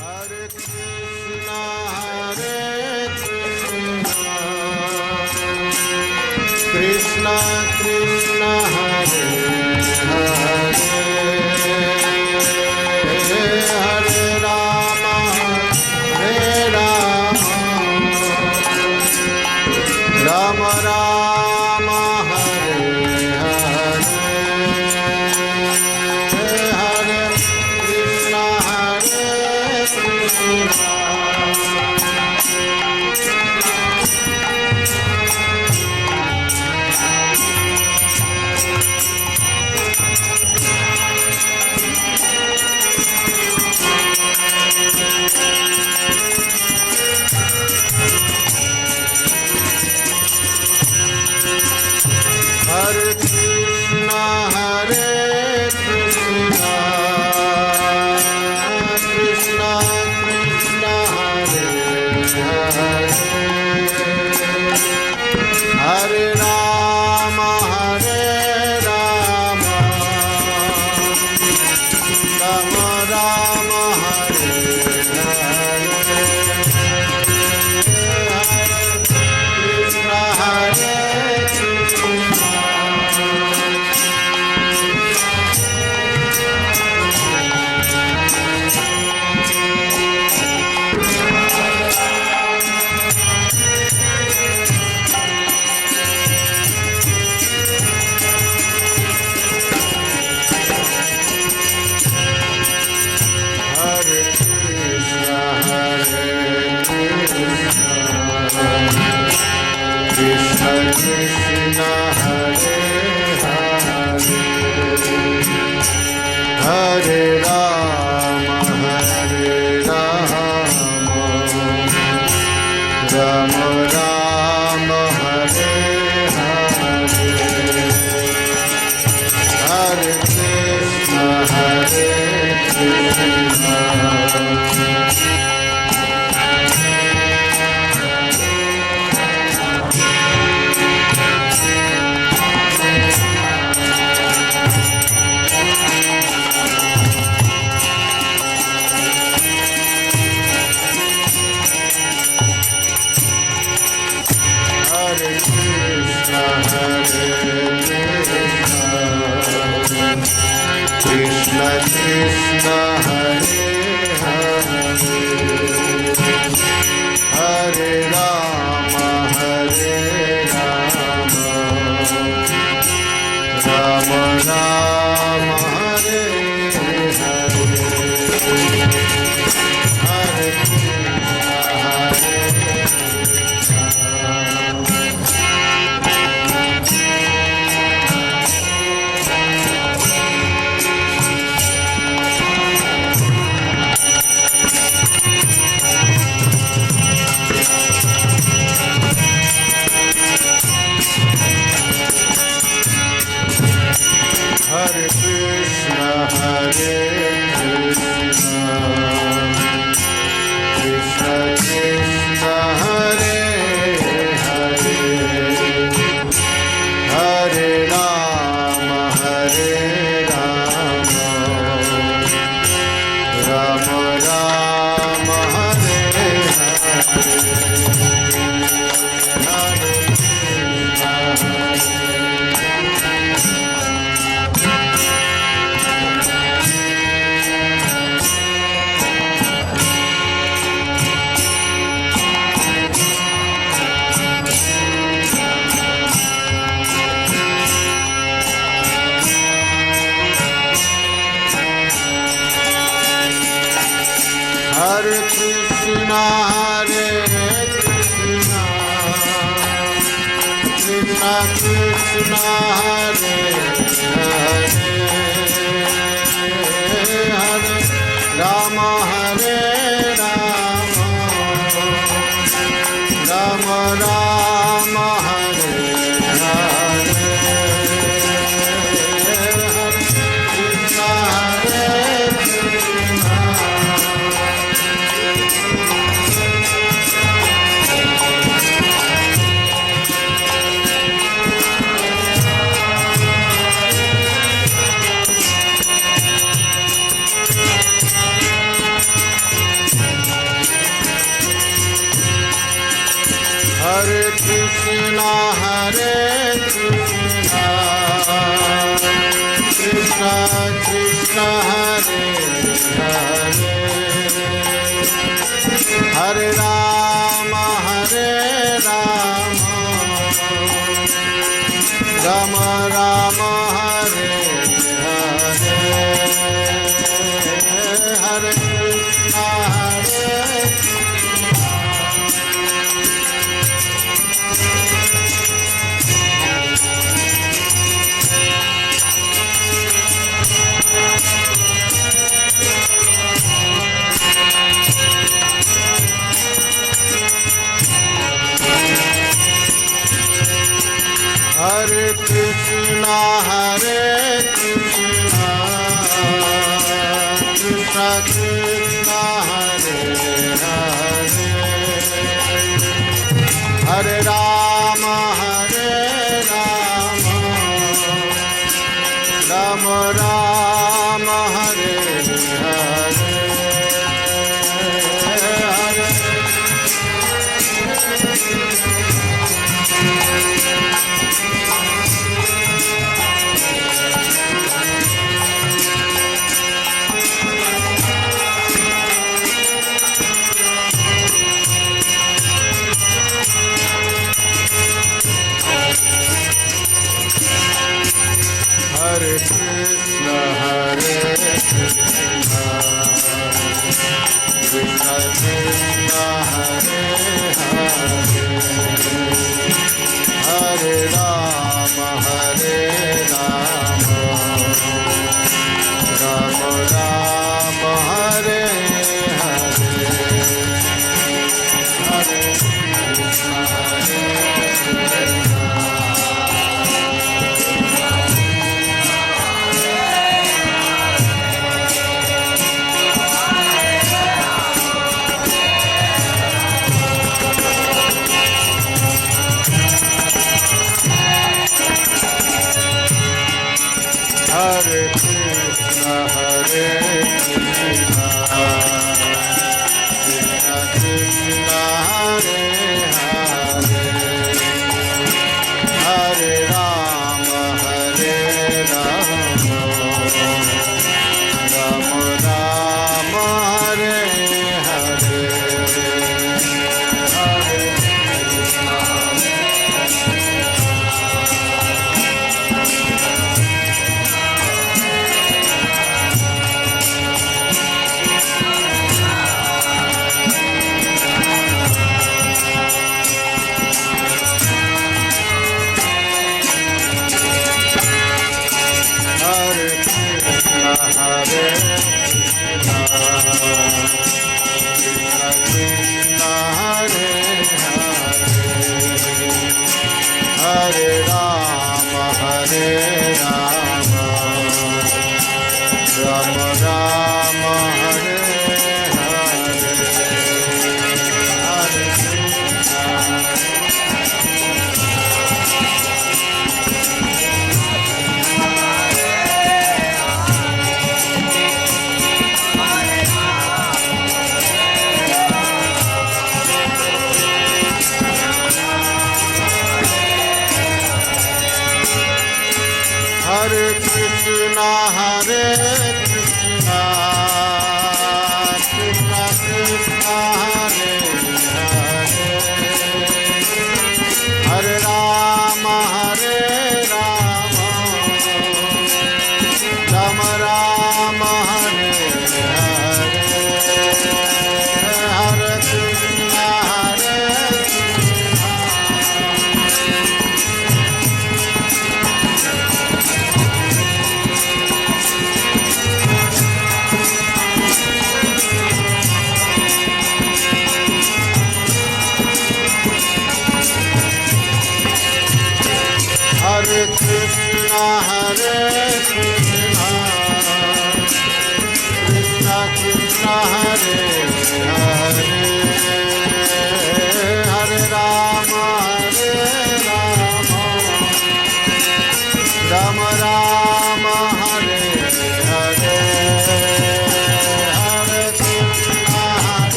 Hare Krishna, Hare Krishna, Krishna Krishna, Hare Hare, Hare Rama, Hare Rama, Rama Rama, Hare Hare, Hare Krishna, Hare Krishna. Hare Krishna, Hare Krishna, Krishna Krishna, Hare Hare, Hare Rama, Hare Rama, Rama Rama, Hare Hare, Krishna, Hare Krishna. Hare Krishna, Hare Krishna, Krishna Krishna, Hare Hare, Hare Rama, Hare Rama, Rama Rama, Hare Hare, Hare Krishna, Hare Krishna. Hare Krishna, Hare Krishna, Krishna Krishna, Hare Hare, Hare Rama, Hare Rama, Rama Rama, Hare Hare, Hare Krishna, Hare Hare Krishna, Hare Krishna, Krishna Krishna, Hare Hare, Hare Rama, Hare Rama, Rama Rama, Hare Hare, Hare Krishna, Hare Krishna, Hare Krishna, Krishna Krishna, Hare Hare, Hare Rama, Hare Rama, Rama Rama, Hare Hare, Hare Krishna, Hare Krishna. Krishna Hare Krishna Krishna Krishna Hare Hare Hare Rama Hare Rama Rama Rama Hare Hare Hare Krishna Hare Hare Krishna Hare Krishna Krishna Krishna Hare Hare Hare Rama Hare Rama Rama Rama Hare Hare Hare Krishna Hare Krishna Krishna Krishna Hare Hare Hare Rama Hare Rama Rama Rama Hare Hare Hare Krishna Hare Krishna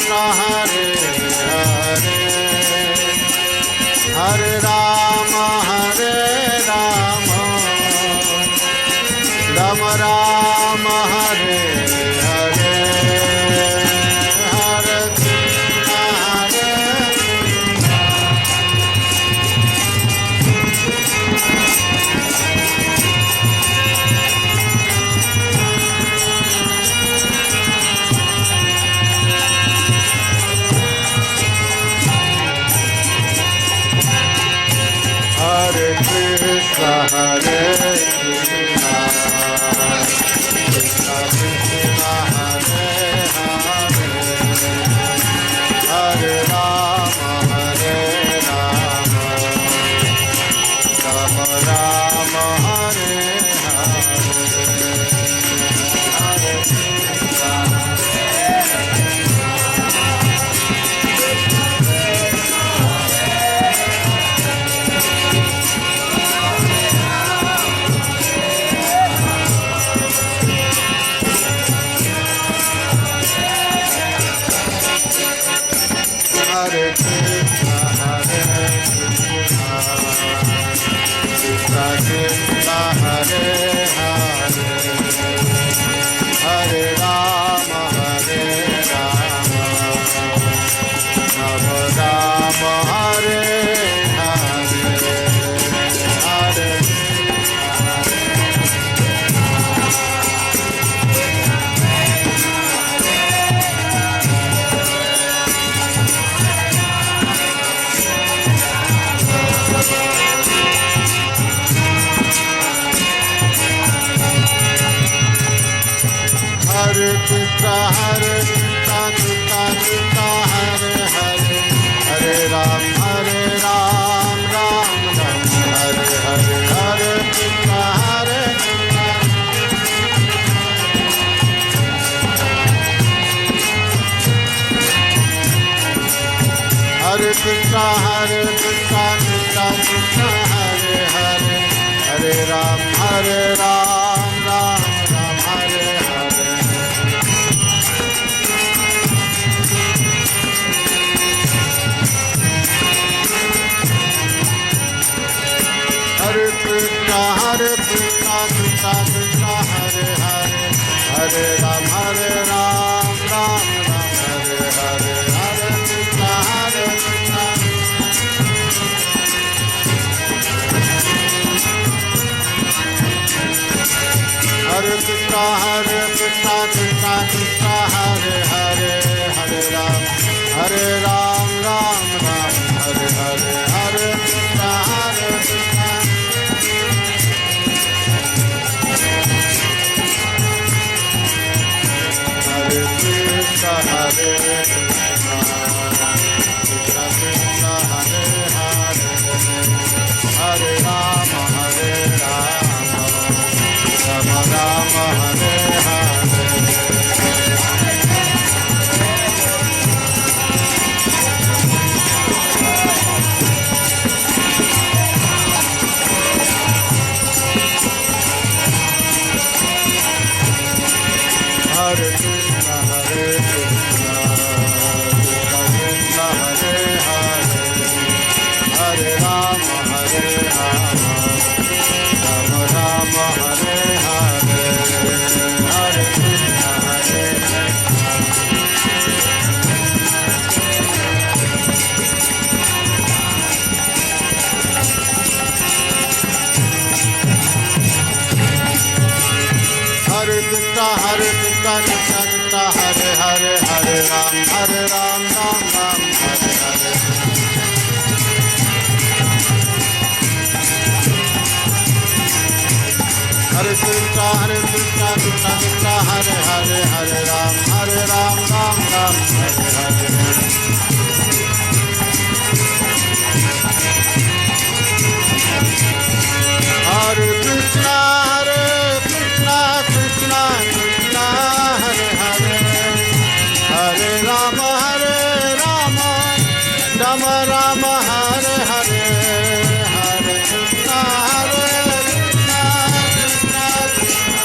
Hare Hare, Hare Rama, Rama Rama, Hare Hare, Hare Krishna, Hare Hare Krishna, Hare Krishna, Krishna Krishna, Hare Hare, Hare Rama, Rama Rama, Hare Hare, Hare Krishna. Hare Krishna, Hare Krishna, Krishna Krishna, Hare Hare, Hare Rama, Rama Rama, Hare Hare, Hare Hare Krishna, Hare Krishna, Krishna Krishna, Hare Hare, Hare Ram, Ram Ram, Hare Hare, Hare Krishna, Hare Krishna. Hare Krishna, Hare Krishna, Krishna Krishna, Hare Hare, Hare Ram, Ram Ram, Hare Hare. Hare Krishna, Krishna Krishna, Hare Hare, Hare Ram, Ram Hare Hare, Hare Krishna, Krishna. Hare Krishna, Krishna Krishna, Hare Hare, Hare Ram, Ram Hare Hare, Hare Krishna, Krishna. Hare Krishna, Hare Krishna, Krishna Krishna, Hare Hare, Hare Rama, Rama Rama, Hare Hare. Hare Krishna, Hare Krishna, Krishna Krishna, Hare Hare, Hare Rama, Rama Rama, Hare Hare, Hare Krishna, Hare Krishna. Hare Krishna, Krishna Krishna, Hare Hare, Hare Ram, Ram Ram, Hare Hare. Hare Krishna, Krishna Krishna, Hare Hare, Hare Ram, Ram Hare Hare. Hare Krishna, Krishna Krishna, Hare Hare, Hare Rama, Rama Rama, Hare Hare, Hare Krishna, Krishna Krishna.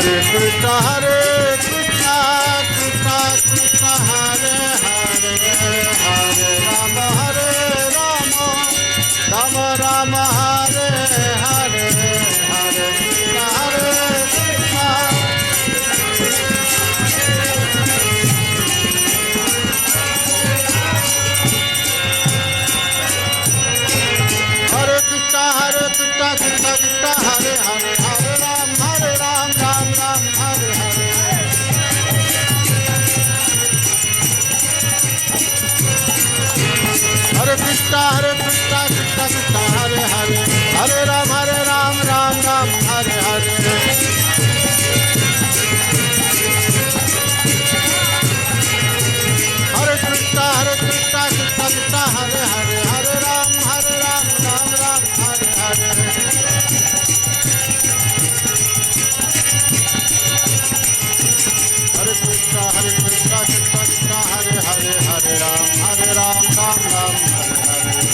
Hare Krishna, Krishna Krishna, Hare Hare, Hare Rama, Rama Rama, Hare Hare, Hare Krishna, Krishna. Hare Krishna, Krishna Krishna, Hare Hare, Hare Ram, Ram Ram, Hare Hare. Hare Krishna, Krishna Krishna, Hare Hare, Hare Ram, Ram Ram, Hare Hare. Hare Krishna, Krishna Krishna, Hare Hare, Hare Ram, Ram Ram, Hare Hare. Hare Krishna, Krishna Krishna, Hare Hare, Hare Ram, Ram Ram, Hare Hare.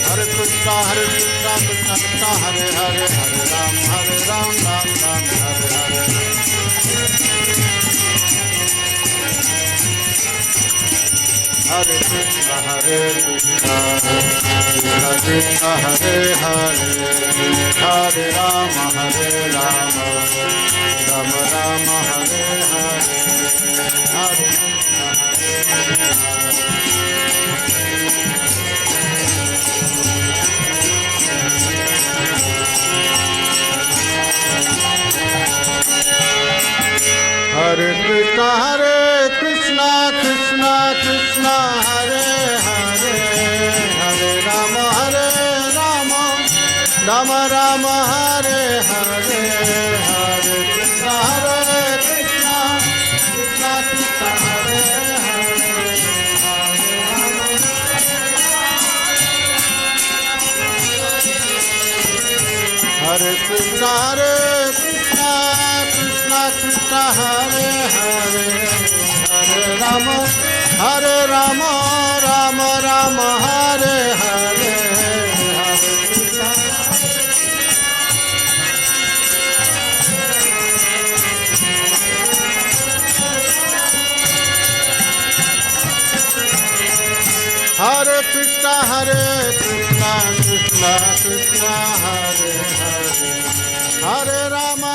Hare Krishna, Krishna Krishna, Hare Hare, Hare Ram, Ram Ram, Hare Hare. Hare Krishna, Krishna Krishna, Hare Hare, Hare Rama, Rama Rama, Hare Hare. Hare Krishna, Hare Krishna, Krishna Krishna, Hare Hare, Hare Rama, Rama Rama, Hare Hare, Hare Krishna, Krishna Krishna, Hare Hare, Hare Rama. Hare Krishna, Krishna Krishna, Hare Hare, Hare Rama, Rama Rama, Hare Hare, Hare Krishna. Hare Krishna, Krishna Krishna, Hare Hare, Hare Rama,